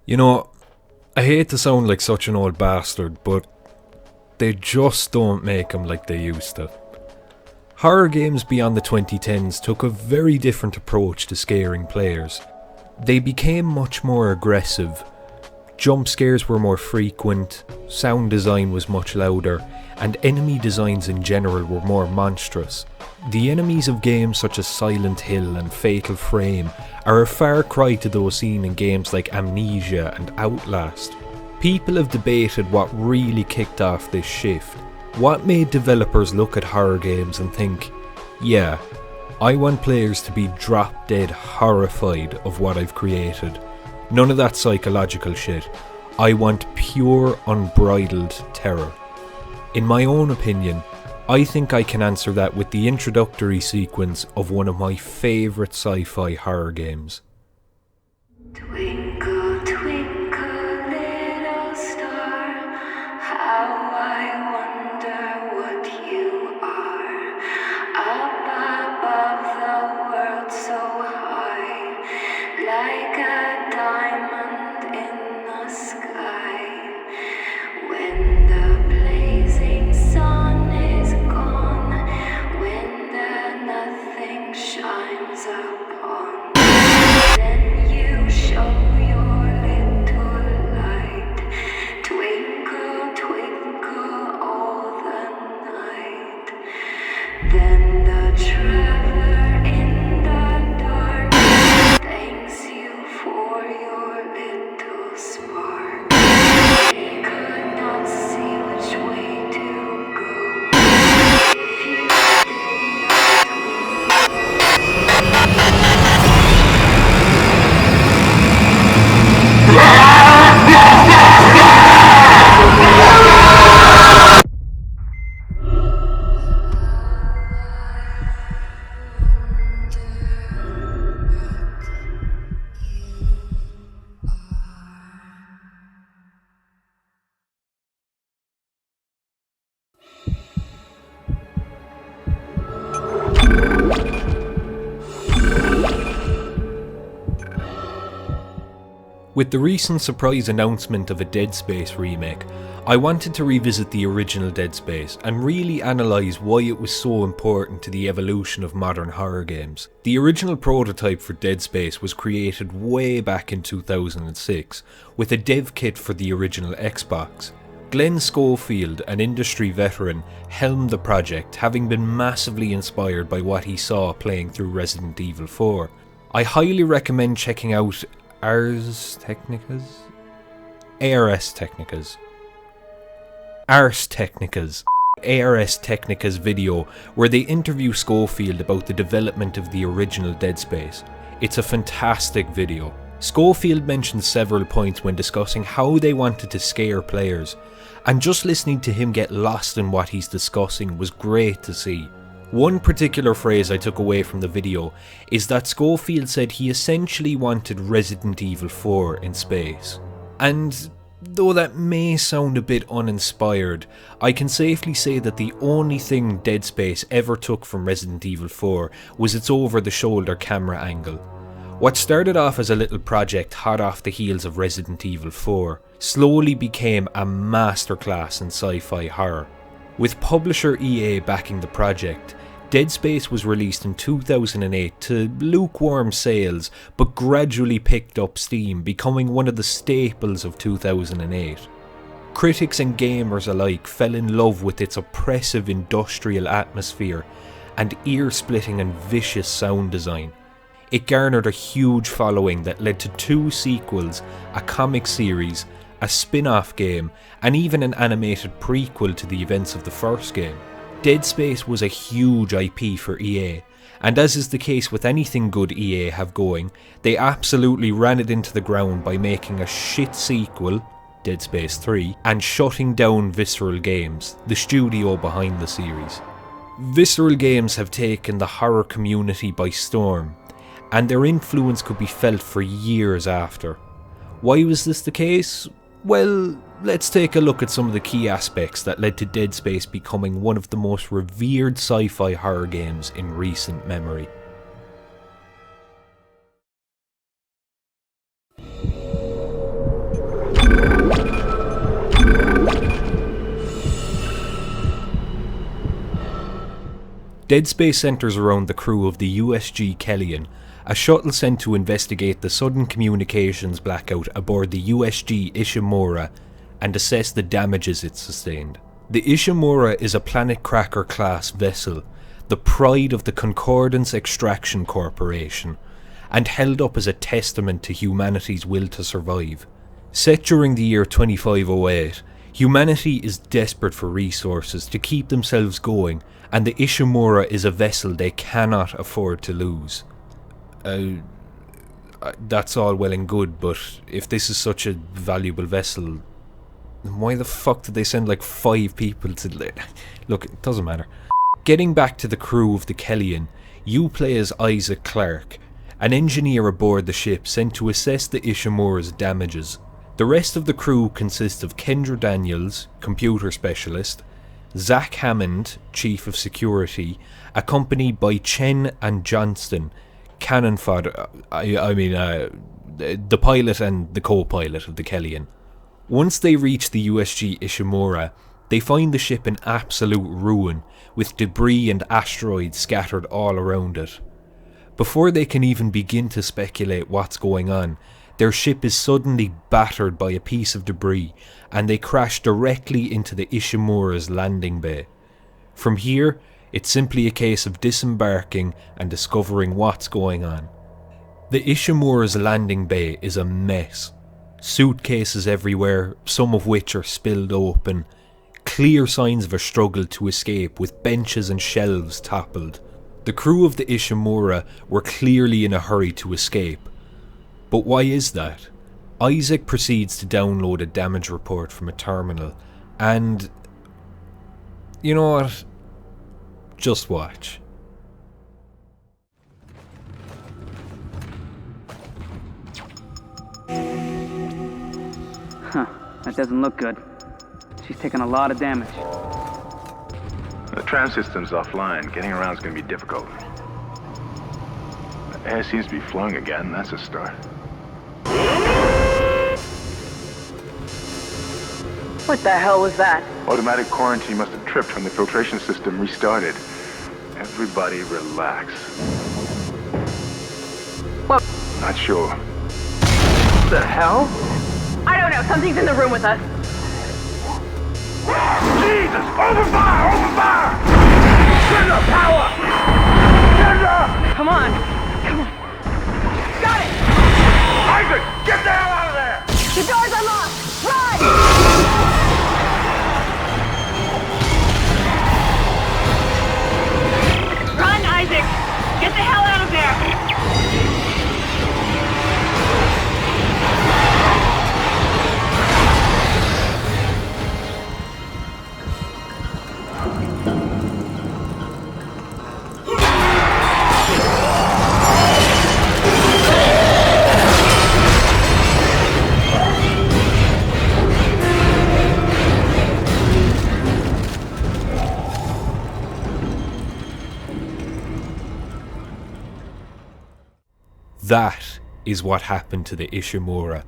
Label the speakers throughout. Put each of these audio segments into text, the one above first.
Speaker 1: You know, I hate to sound like such an old bastard, but they just don't make them like they used to. Horror games beyond the 2010s took a very different approach to scaring players. They became much more aggressive. Jump scares were more frequent, sound design was much louder, and enemy designs in general were more monstrous. The enemies of games such as Silent Hill and Fatal Frame are a far cry to those seen in games like Amnesia and Outlast. People have debated what really kicked off this shift. What made developers look at horror games and think, yeah, I want players to be drop dead horrified of what I've created. None of that psychological shit. I want pure, unbridled terror. In my own opinion, I think I can answer that with the introductory sequence of one of my favourite sci-fi horror games.
Speaker 2: Twinkle, twinkle, little star, how I wonder what you are. Up above the world so high, like a diamond in the sky. When the blazing sun is gone, when the nothing shines upon, then you show your little light. Twinkle, twinkle all the night. Then the traveler in the dark thanks you for your little spark. He could not see which way to go if you
Speaker 1: With the recent surprise announcement of a Dead Space remake, I wanted to revisit the original Dead Space and really analyse why it was so important to the evolution of modern horror games. The original prototype for Dead Space was created way back in 2006 with a dev kit for the original Xbox. Glenn Schofield, an industry veteran, helmed the project, having been massively inspired by what he saw playing through Resident Evil 4. I highly recommend checking out Ars Technica's video where they interview Schofield about the development of the original Dead Space. It's a fantastic video. Schofield mentioned several points when discussing how they wanted to scare players, and just listening to him get lost in what he's discussing was great to see. One particular phrase I took away from the video is that Schofield said he essentially wanted Resident Evil 4 in space. And though that may sound a bit uninspired, I can safely say that the only thing Dead Space ever took from Resident Evil 4 was its over-the-shoulder camera angle. What started off as a little project hot off the heels of Resident Evil 4 slowly became a masterclass in sci-fi horror. With publisher EA backing the project, Dead Space was released in 2008 to lukewarm sales, but gradually picked up steam, becoming one of the staples of 2008. Critics and gamers alike fell in love with its oppressive industrial atmosphere and ear-splitting and vicious sound design. It garnered a huge following that led to 2 sequels, a comic series, a spin-off game, and even an animated prequel to the events of the first game. Dead Space was a huge IP for EA, and as is the case with anything good EA have going, they absolutely ran it into the ground by making a shit sequel, Dead Space 3, and shutting down Visceral Games, the studio behind the series. Visceral Games have taken the horror community by storm, and their influence could be felt for years after. Why was this the case? Well, let's take a look at some of the key aspects that led to Dead Space becoming one of the most revered sci-fi horror games in recent memory. Dead Space centres around the crew of the USG Kellyan, a shuttle sent to investigate the sudden communications blackout aboard the USG Ishimura and assess the damages it sustained. The Ishimura is a Planet Cracker class vessel, the pride of the Concordance Extraction Corporation, and held up as a testament to humanity's will to survive. Set during the year 2508, humanity is desperate for resources to keep themselves going, and the Ishimura is a vessel they cannot afford to lose. That's all well and good, but if this is such a valuable vessel, why the fuck did they send like 5 people to... Look, it doesn't matter. Getting back to the crew of the Kellyan, you play as Isaac Clarke, an engineer aboard the ship sent to assess the Ishimura's damages. The rest of the crew consists of Kendra Daniels, computer specialist, Zach Hammond, chief of security, accompanied by Chen and Johnston, cannon fodder, the pilot and the co-pilot of the Kellyan. Once they reach the USG Ishimura, they find the ship in absolute ruin, with debris and asteroids scattered all around it. Before they can even begin to speculate what's going on, their ship is suddenly battered by a piece of debris, and they crash directly into the Ishimura's landing bay. From here, it's simply a case of disembarking and discovering what's going on. The Ishimura's landing bay is a mess. Suitcases everywhere, some of which are spilled open. Clear signs of a struggle to escape, with benches and shelves toppled. The crew of the Ishimura were clearly in a hurry to escape. But why is that? Isaac proceeds to download a damage report from a terminal, and... you know what? Just watch.
Speaker 3: Huh, that doesn't look good. She's taken a lot of damage.
Speaker 4: The tram system's offline. Getting around's gonna be difficult. The air seems to be flowing again. That's a start.
Speaker 3: What the hell was that?
Speaker 4: Automatic quarantine must have tripped when the filtration system restarted. Everybody relax.
Speaker 3: What
Speaker 4: Not sure.
Speaker 3: the hell?
Speaker 5: I don't know. Something's in the room with us.
Speaker 4: Jesus! Open fire! Open fire! Send the power! Send her!
Speaker 5: Come on. Come on. Got it.
Speaker 4: Isaac! Get the hell out of there!
Speaker 5: The door's unlocked. Run! Run, Isaac! Get the hell out of there!
Speaker 1: That is what happened to the Ishimura.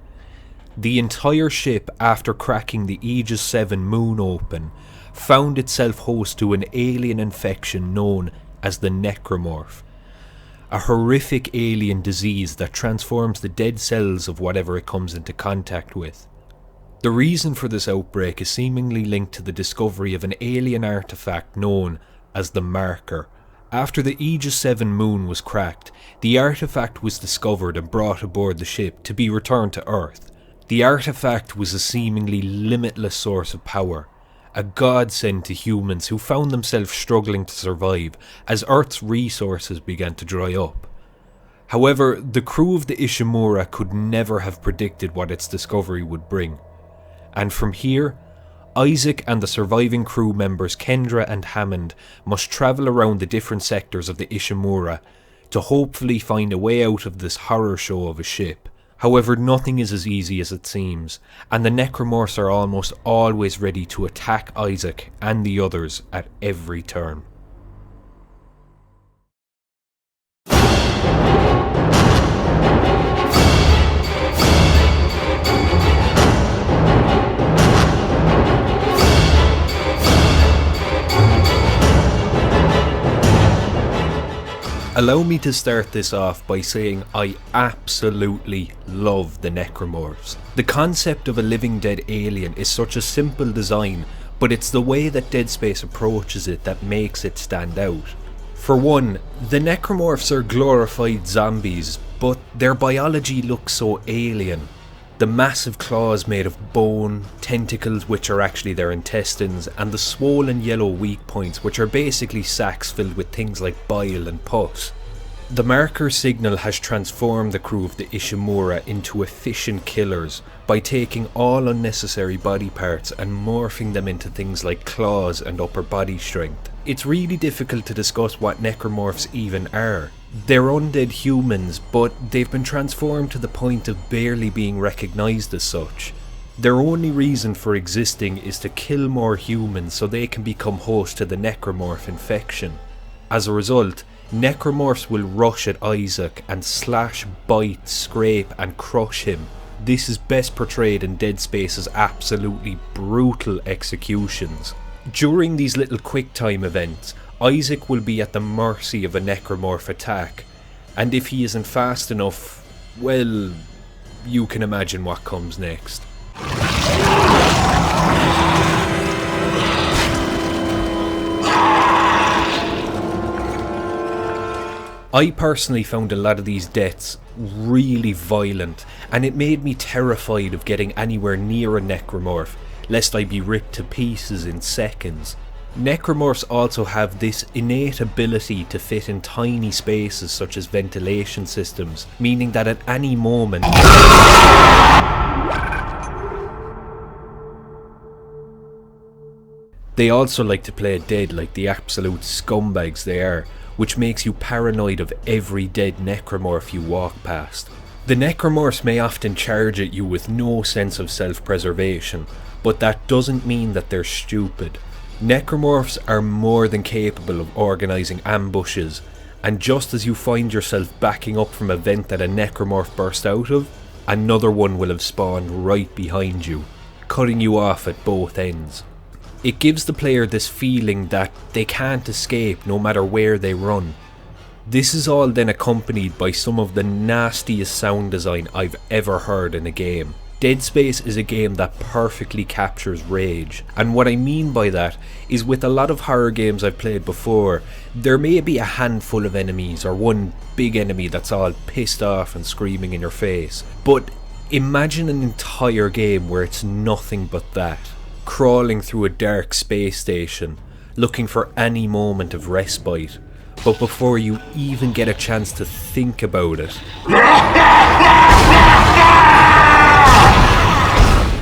Speaker 1: The entire ship, after cracking the Aegis 7 moon open, found itself host to an alien infection known as the Necromorph, a horrific alien disease that transforms the dead cells of whatever it comes into contact with. The reason for this outbreak is seemingly linked to the discovery of an alien artifact known as the Marker. After the Aegis 7 moon was cracked, the artifact was discovered and brought aboard the ship to be returned to Earth. The artifact was a seemingly limitless source of power, a godsend to humans who found themselves struggling to survive as Earth's resources began to dry up. However, the crew of the Ishimura could never have predicted what its discovery would bring. And from here, Isaac and the surviving crew members Kendra and Hammond must travel around the different sectors of the Ishimura to hopefully find a way out of this horror show of a ship. However, nothing is as easy as it seems, and the Necromorphs are almost always ready to attack Isaac and the others at every turn. Allow me to start this off by saying I absolutely love the Necromorphs. The concept of a living dead alien is such a simple design, but it's the way that Dead Space approaches it that makes it stand out. For one, the Necromorphs are glorified zombies, but their biology looks so alien. The massive claws made of bone, tentacles which are actually their intestines, and the swollen yellow weak points which are basically sacs filled with things like bile and pus. The marker signal has transformed the crew of the Ishimura into efficient killers by taking all unnecessary body parts and morphing them into things like claws and upper body strength. It's really difficult to discuss what Necromorphs even are. They're undead humans, but they've been transformed to the point of barely being recognised as such. Their only reason for existing is to kill more humans so they can become host to the Necromorph infection. As a result, Necromorphs will rush at Isaac and slash, bite, scrape and crush him. This is best portrayed in Dead Space's absolutely brutal executions. During these little quick-time events, Isaac will be at the mercy of a Necromorph attack, and if he isn't fast enough, well, you can imagine what comes next. I personally found a lot of these deaths really violent, and it made me terrified of getting anywhere near a Necromorph, lest I be ripped to pieces in seconds. Necromorphs also have this innate ability to fit in tiny spaces such as ventilation systems, meaning that at any moment they also like to play dead like the absolute scumbags they are, which makes you paranoid of every dead Necromorph you walk past. The Necromorphs may often charge at you with no sense of self-preservation, but that doesn't mean that they're stupid. Necromorphs are more than capable of organising ambushes, and just as you find yourself backing up from a vent that a Necromorph burst out of, another one will have spawned right behind you, cutting you off at both ends. It gives the player this feeling that they can't escape no matter where they run. This is all then accompanied by some of the nastiest sound design I've ever heard in a game. Dead Space is a game that perfectly captures rage, and what I mean by that is with a lot of horror games I've played before, there may be a handful of enemies or one big enemy that's all pissed off and screaming in your face, but imagine an entire game where it's nothing but that. Crawling through a dark space station, looking for any moment of respite, but before you even get a chance to think about it,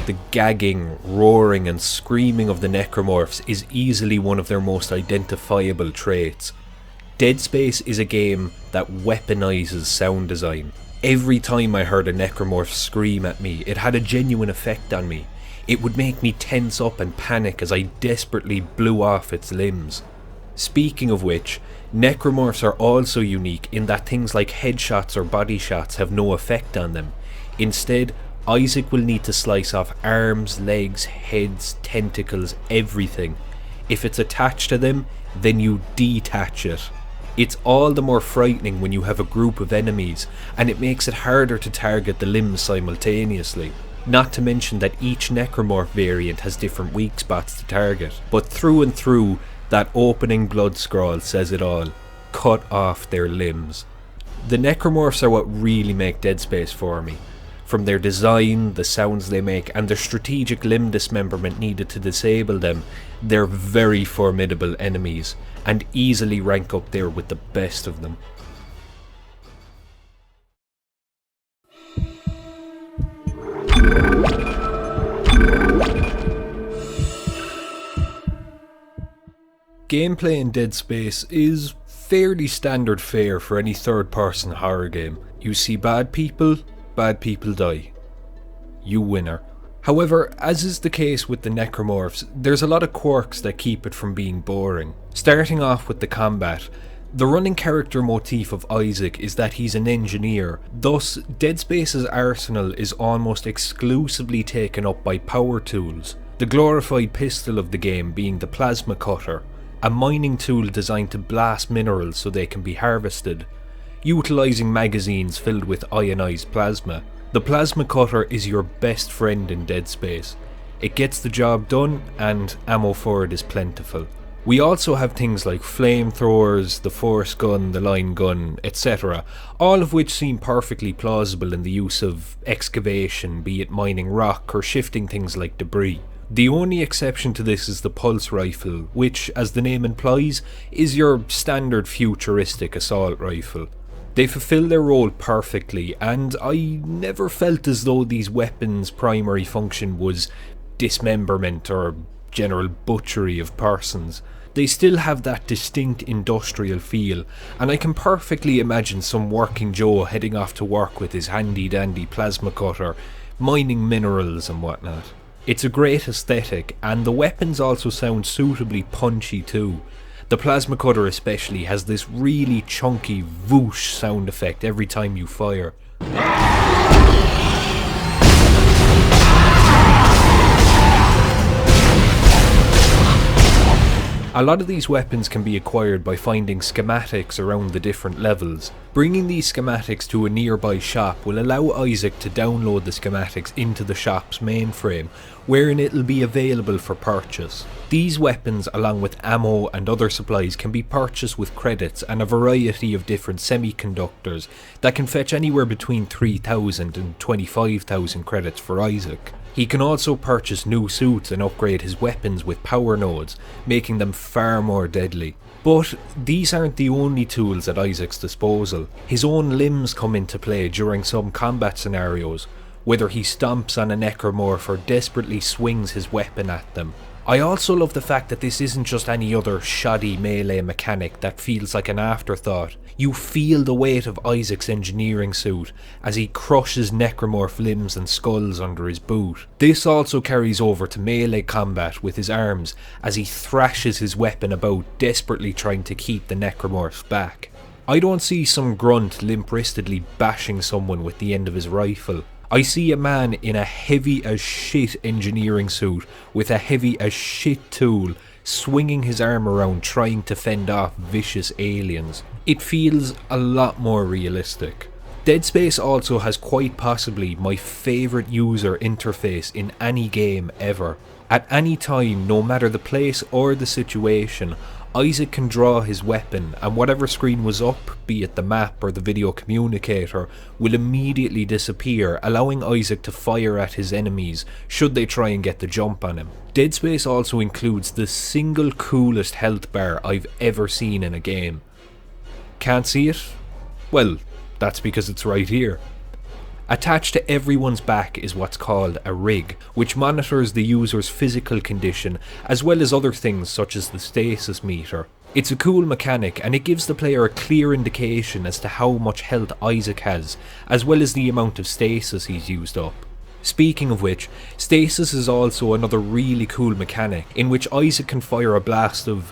Speaker 1: the gagging, roaring and screaming of the Necromorphs is easily one of their most identifiable traits. Dead Space is a game that weaponizes sound design. Every time I heard a Necromorph scream at me, it had a genuine effect on me. It would make me tense up and panic as I desperately blew off its limbs. Speaking of which, Necromorphs are also unique in that things like headshots or body shots have no effect on them. Instead, Isaac will need to slice off arms, legs, heads, tentacles, everything. If it's attached to them, then you detach it. It's all the more frightening when you have a group of enemies, and it makes it harder to target the limbs simultaneously. Not to mention that each Necromorph variant has different weak spots to target. But through and through, that opening blood scroll says it all. Cut off their limbs. The Necromorphs are what really make Dead Space for me. From their design, the sounds they make, and the strategic limb dismemberment needed to disable them, they're very formidable enemies, and easily rank up there with the best of them. Gameplay in Dead Space is fairly standard fare for any third-person horror game. You see bad people die. You winner. However, as is the case with the Necromorphs, there's a lot of quirks that keep it from being boring. Starting off with the combat, the running character motif of Isaac is that he's an engineer, thus Dead Space's arsenal is almost exclusively taken up by power tools, the glorified pistol of the game being the plasma cutter. a mining tool designed to blast minerals so they can be harvested, utilising magazines filled with ionised plasma. The plasma cutter is your best friend in Dead Space. It gets the job done, and ammo for it is plentiful. We also have things like flamethrowers, the force gun, the line gun, etc., all of which seem perfectly plausible in the use of excavation, be it mining rock or shifting things like debris. The only exception to this is the pulse rifle, which, as the name implies, is your standard futuristic assault rifle. They fulfill their role perfectly, and I never felt as though these weapons' primary function was dismemberment or general butchery of persons. They still have that distinct industrial feel, and I can perfectly imagine some working Joe heading off to work with his handy dandy plasma cutter, mining minerals and whatnot. It's a great aesthetic, and the weapons also sound suitably punchy too. The plasma cutter especially has this really chunky whoosh sound effect every time you fire. A lot of these weapons can be acquired by finding schematics around the different levels. Bringing these schematics to a nearby shop will allow Isaac to download the schematics into the shop's mainframe, wherein it'll be available for purchase. These weapons, along with ammo and other supplies, can be purchased with credits and a variety of different semiconductors that can fetch anywhere between 3,000 and 25,000 credits for Isaac. He can also purchase new suits and upgrade his weapons with power nodes, making them far more deadly. But these aren't the only tools at Isaac's disposal. His own limbs come into play during some combat scenarios, whether he stomps on a Necromorph or desperately swings his weapon at them. I also love the fact that this isn't just any other shoddy melee mechanic that feels like an afterthought. You feel the weight of Isaac's engineering suit as he crushes Necromorph limbs and skulls under his boot. This also carries over to melee combat with his arms as he thrashes his weapon about, desperately trying to keep the Necromorphs back. I don't see some grunt limp-wristedly bashing someone with the end of his rifle. I see a man in a heavy as shit engineering suit with a heavy as shit tool swinging his arm around trying to fend off vicious aliens. It feels a lot more realistic. Dead Space also has quite possibly my favourite user interface in any game ever. At any time, no matter the place or the situation, Isaac can draw his weapon, and whatever screen was up, be it the map or the video communicator, will immediately disappear, allowing Isaac to fire at his enemies should they try and get the jump on him. Dead Space also includes the single coolest health bar I've ever seen in a game. Can't see it? Well, that's because it's right here. Attached to everyone's back is what's called a rig, which monitors the user's physical condition as well as other things such as the stasis meter. It's a cool mechanic, and it gives the player a clear indication as to how much health Isaac has, as well as the amount of stasis he's used up. Speaking of which, stasis is also another really cool mechanic in which Isaac can fire a blast of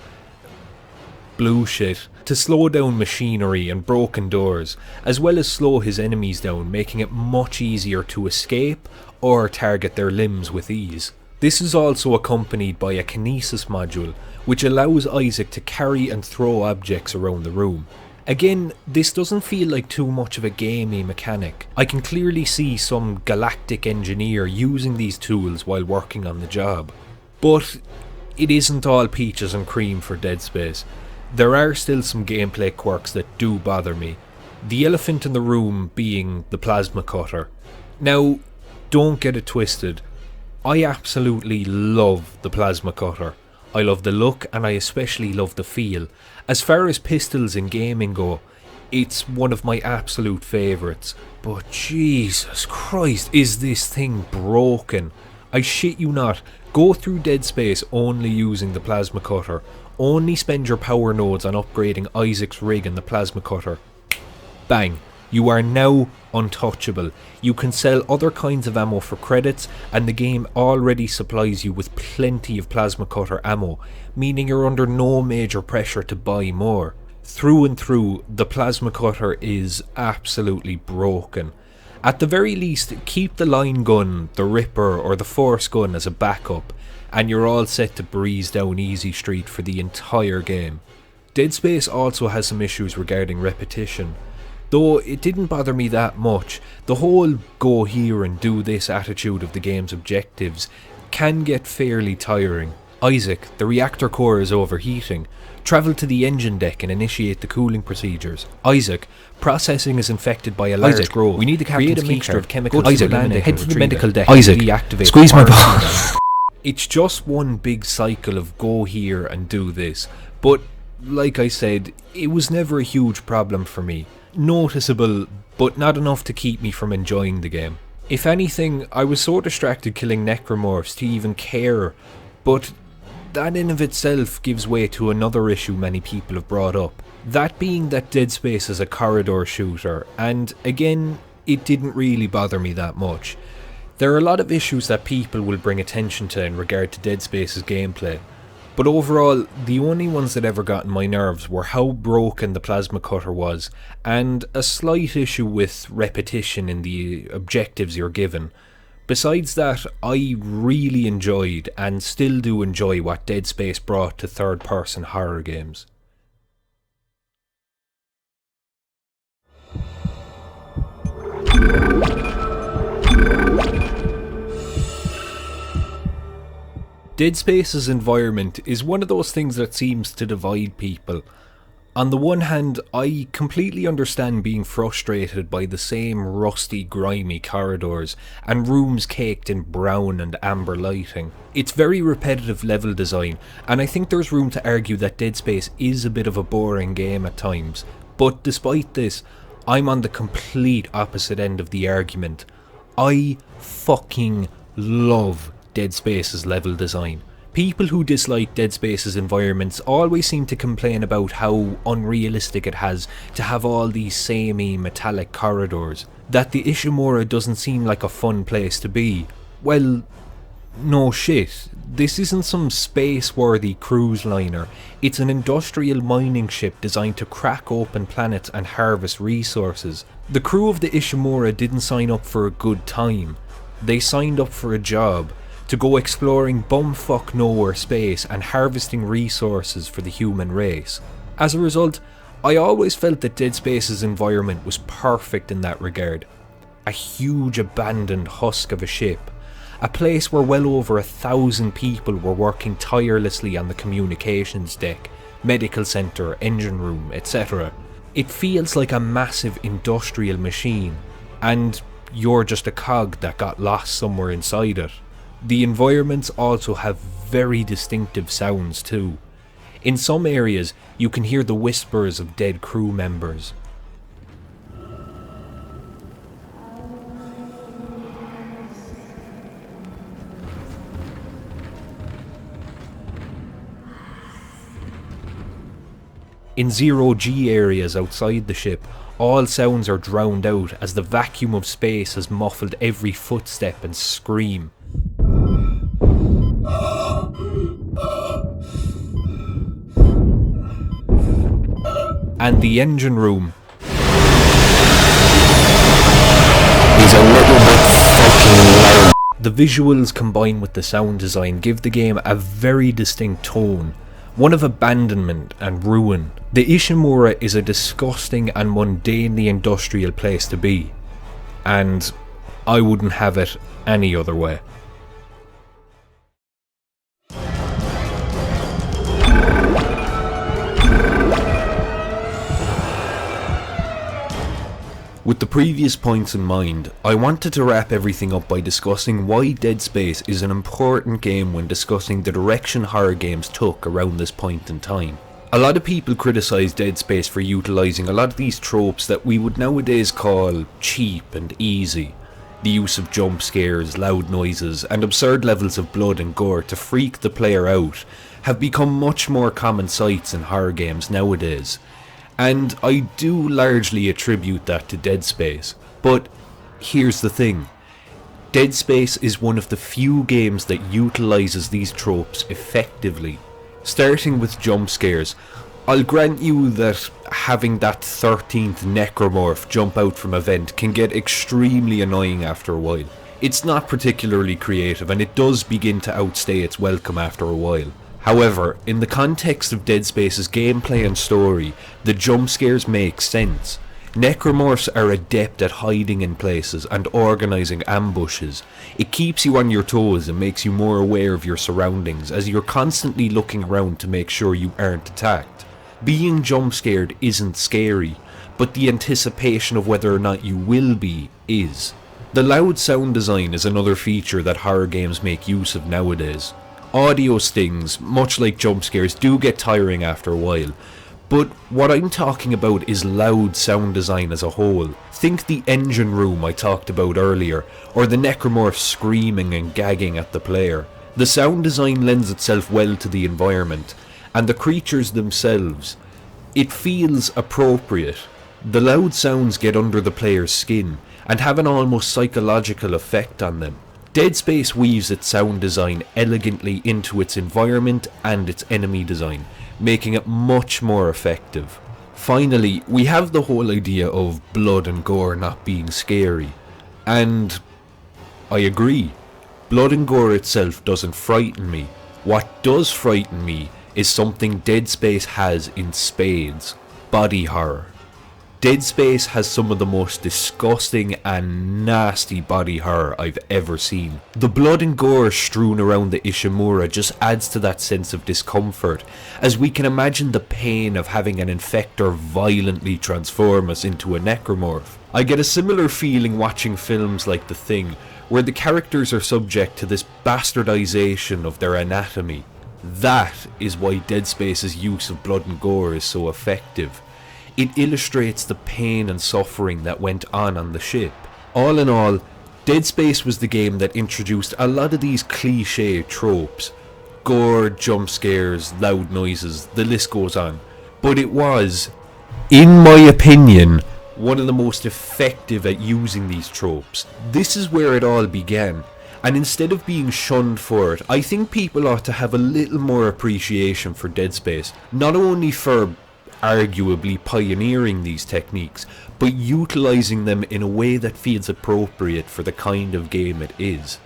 Speaker 1: blue shit to slow down machinery and broken doors, as well as slow his enemies down, making it much easier to escape or target their limbs with ease. This is also accompanied by a kinesis module, which allows Isaac to carry and throw objects around the room. Again, this doesn't feel like too much of a gamey mechanic. I can clearly see some galactic engineer using these tools while working on the job. But it isn't all peaches and cream for Dead Space. There are still some gameplay quirks that do bother me. The elephant in the room being the plasma cutter. Now, don't get it twisted. I absolutely love the plasma cutter. I love the look, and I especially love the feel. As far as pistols in gaming go, it's one of my absolute favourites. But Jesus Christ, is this thing broken. I shit you not, go through Dead Space only using the plasma cutter. Only spend your power nodes on upgrading Isaac's rig and the plasma cutter. Bang. You are now untouchable. You can sell other kinds of ammo for credits, and the game already supplies you with plenty of plasma cutter ammo, meaning you're under no major pressure to buy more. Through and through, the plasma cutter is absolutely broken. At the very least, keep the line gun, the ripper or the force gun as a backup, and you're all set to breeze down easy street for the entire game. Dead Space also has some issues regarding repetition, though it didn't bother me that much. The whole go here and do this attitude of the game's objectives can get fairly tiring. Isaac, the reactor core is overheating. Travel to the engine deck and initiate the cooling procedures. Isaac, processing is infected by a large growth. We need to create a mixture of chemicals. Isaac, head to the medical deck. Isaac, deactivate. Squeeze my balls. It's just one big cycle of go here and do this, but like I said, it was never a huge problem for me. Noticeable, but not enough to keep me from enjoying the game. If anything, I was so distracted killing Necromorphs to even care, but that in of itself gives way to another issue many people have brought up. That being that Dead Space is a corridor shooter, and again, it didn't really bother me that much. There are a lot of issues that people will bring attention to in regard to Dead Space's gameplay, but overall, the only ones that ever got on my nerves were how broken the plasma cutter was, and a slight issue with repetition in the objectives you're given. Besides that, I really enjoyed and still do enjoy what Dead Space brought to third-person horror games. Dead Space's environment is one of those things that seems to divide people. On the one hand, I completely understand being frustrated by the same rusty, grimy corridors and rooms caked in brown and amber lighting. It's very repetitive level design, and I think there's room to argue that Dead Space is a bit of a boring game at times. But despite this, I'm on the complete opposite end of the argument. I fucking love Dead Space's level design. People who dislike Dead Space's environments always seem to complain about how unrealistic it has to have all these samey metallic corridors, that the Ishimura doesn't seem like a fun place to be. Well, no shit. This isn't some space-worthy cruise liner. It's an industrial mining ship designed to crack open planets and harvest resources. The crew of the Ishimura didn't sign up for a good time. They signed up for a job, to go exploring bumfuck nowhere space and harvesting resources for the human race. As a result, I always felt that Dead Space's environment was perfect in that regard. A huge abandoned husk of a ship, a place where well over 1,000 people were working tirelessly on the communications deck, medical centre, engine room, etc. It feels like a massive industrial machine, and you're just a cog that got lost somewhere inside it. The environments also have very distinctive sounds too. In some areas, you can hear the whispers of dead crew members. In zero-G areas outside the ship, all sounds are drowned out as the vacuum of space has muffled every footstep and scream. And the engine room is a little bit fucking loud. The visuals combined with the sound design give the game a very distinct tone, one of abandonment and ruin. The Ishimura is a disgusting and mundanely industrial place to be, and I wouldn't have it any other way. With the previous points in mind, I wanted to wrap everything up by discussing why Dead Space is an important game when discussing the direction horror games took around this point in time. A lot of people criticise Dead Space for utilising a lot of these tropes that we would nowadays call cheap and easy. The use of jump scares, loud noises, and absurd levels of blood and gore to freak the player out have become much more common sights in horror games nowadays. And I do largely attribute that to Dead Space. But here's the thing. Dead Space is one of the few games that utilises these tropes effectively. Starting with jump scares, I'll grant you that having that 13th Necromorph jump out from a vent can get extremely annoying after a while. It's not particularly creative, and it does begin to outstay its welcome after a while. However, in the context of Dead Space's gameplay and story, the jump scares make sense. Necromorphs are adept at hiding in places and organising ambushes. It keeps you on your toes and makes you more aware of your surroundings, as you're constantly looking around to make sure you aren't attacked. Being jump scared isn't scary, but the anticipation of whether or not you will be is. The loud sound design is another feature that horror games make use of nowadays. Audio stings, much like jump scares, do get tiring after a while. But what I'm talking about is loud sound design as a whole. Think the engine room I talked about earlier, or the Necromorph screaming and gagging at the player. The sound design lends itself well to the environment, and the creatures themselves. It feels appropriate. The loud sounds get under the player's skin, and have an almost psychological effect on them. Dead Space weaves its sound design elegantly into its environment and its enemy design, making it much more effective. Finally, we have the whole idea of blood and gore not being scary. And I agree. Blood and gore itself doesn't frighten me. What does frighten me is something Dead Space has in spades: body horror. Dead Space has some of the most disgusting and nasty body horror I've ever seen. The blood and gore strewn around the Ishimura just adds to that sense of discomfort, as we can imagine the pain of having an infector violently transform us into a necromorph. I get a similar feeling watching films like The Thing, where the characters are subject to this bastardization of their anatomy. That is why Dead Space's use of blood and gore is so effective. It illustrates the pain and suffering that went on the ship. All in all, Dead Space was the game that introduced a lot of these cliché tropes. Gore, jump scares, loud noises, the list goes on. But it was, in my opinion, one of the most effective at using these tropes. This is where it all began. And instead of being shunned for it, I think people ought to have a little more appreciation for Dead Space. Not only for arguably pioneering these techniques, but utilising them in a way that feels appropriate for the kind of game it is.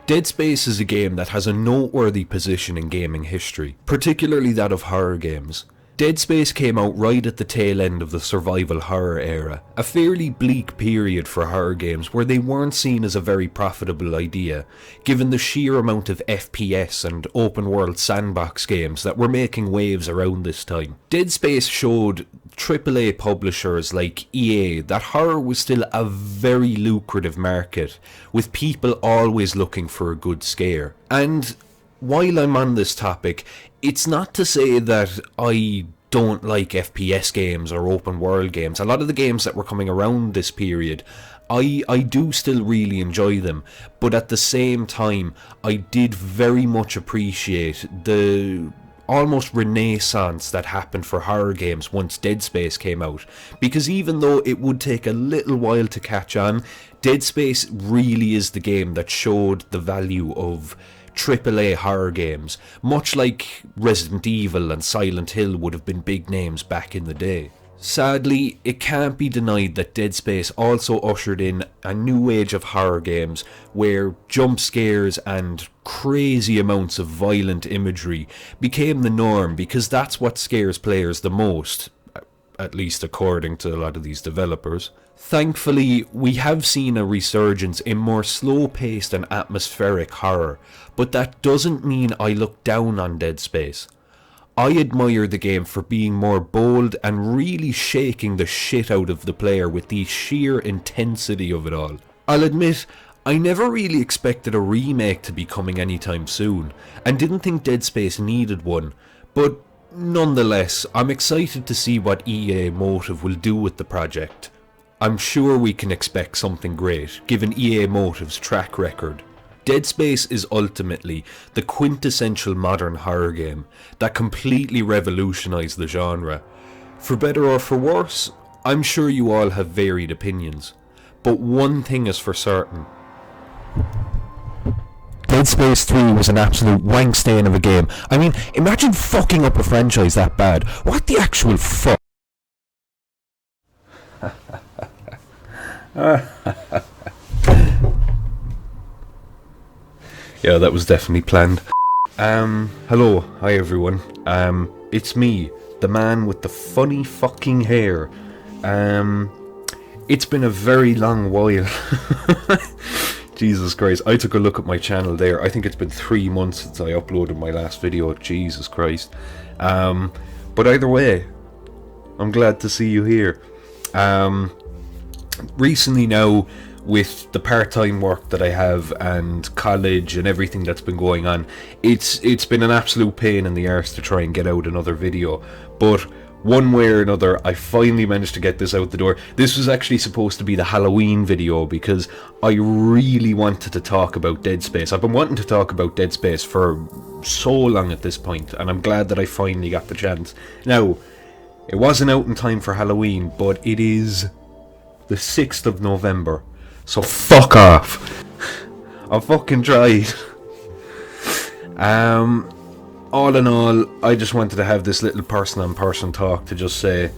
Speaker 1: Dead Space is a game that has a noteworthy position in gaming history, particularly that of horror games. Dead Space came out right at the tail end of the survival horror era, a fairly bleak period for horror games where they weren't seen as a very profitable idea, given the sheer amount of FPS and open world sandbox games that were making waves around this time. Dead Space showed AAA publishers like EA that horror was still a very lucrative market, with people always looking for a good scare. And while I'm on this topic, it's not to say that I don't like FPS games or open world games. A lot of the games that were coming around this period, I do still really enjoy them, but at the same time, I did very much appreciate the almost renaissance that happened for horror games once Dead Space came out, because even though it would take a little while to catch on, Dead Space really is the game that showed the value of AAA horror games, much like Resident Evil and Silent Hill would have been big names back in the day. Sadly, it can't be denied that Dead Space also ushered in a new age of horror games where jump scares and crazy amounts of violent imagery became the norm, because that's what scares players the most, at least according to a lot of these developers. Thankfully, we have seen a resurgence in more slow-paced and atmospheric horror, but that doesn't mean I look down on Dead Space. I admire the game for being more bold and really shaking the shit out of the player with the sheer intensity of it all. I'll admit, I never really expected a remake to be coming anytime soon, and didn't think Dead Space needed one, but nonetheless, I'm excited to see what EA Motive will do with the project. I'm sure we can expect something great, given EA Motive's track record. Dead Space is ultimately the quintessential modern horror game that completely revolutionised the genre. For better or for worse, I'm sure you all have varied opinions, but one thing is for certain. Dead Space 3 was an absolute wank stain of a game. I mean, imagine fucking up a franchise that bad. What the actual fuck? Yeah, that was definitely planned. Hello, hi everyone. It's me, the man with the funny fucking hair. It's been a very long while. Jesus Christ, I took a look at my channel there. I think it's been 3 months since I uploaded my last video. Jesus Christ. But either way, I'm glad to see you here. Recently now, with the part-time work that I have and college and everything that's been going on, it's been an absolute pain in the arse to try and get out another video. But one way or another, I finally managed to get this out the door. This was actually supposed to be the Halloween video because I really wanted to talk about Dead Space. I've been wanting to talk about Dead Space for so long at this point, and I'm glad that I finally got the chance. Now, it wasn't out in time for Halloween, but it is the 6th of November. So fuck off. I fucking tried. All in all, I just wanted to have this little person-on-person talk to just say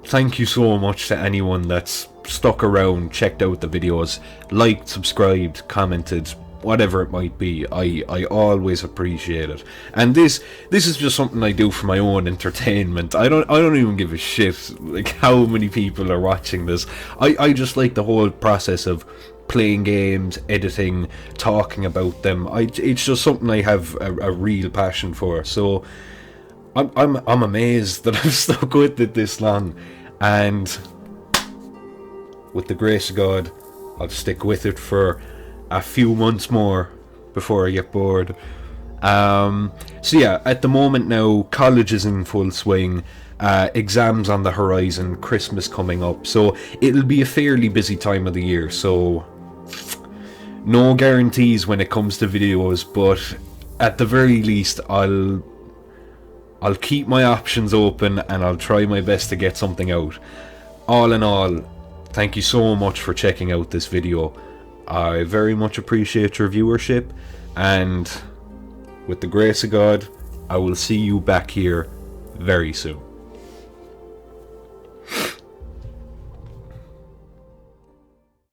Speaker 1: thank you so much to anyone that's stuck around, checked out the videos, liked, subscribed, commented, whatever it might be. I always appreciate it. And this is just something I do for my own entertainment. I don't even give a shit like how many people are watching this. I just like the whole process of playing games, editing, talking about them. It's just something I have a real passion for. So I'm amazed that I've stuck with it this long, and with the grace of God, I'll stick with it for a few months more before I get bored. So yeah, at the moment now, college is in full swing, exams on the horizon, Christmas coming up, so it'll be a fairly busy time of the year. So no guarantees when it comes to videos, but at the very least I'll keep my options open and I'll try my best to get something out. All in all, thank you so much for checking out this video. I very much appreciate your viewership, and with the grace of God, I will see you back here very soon.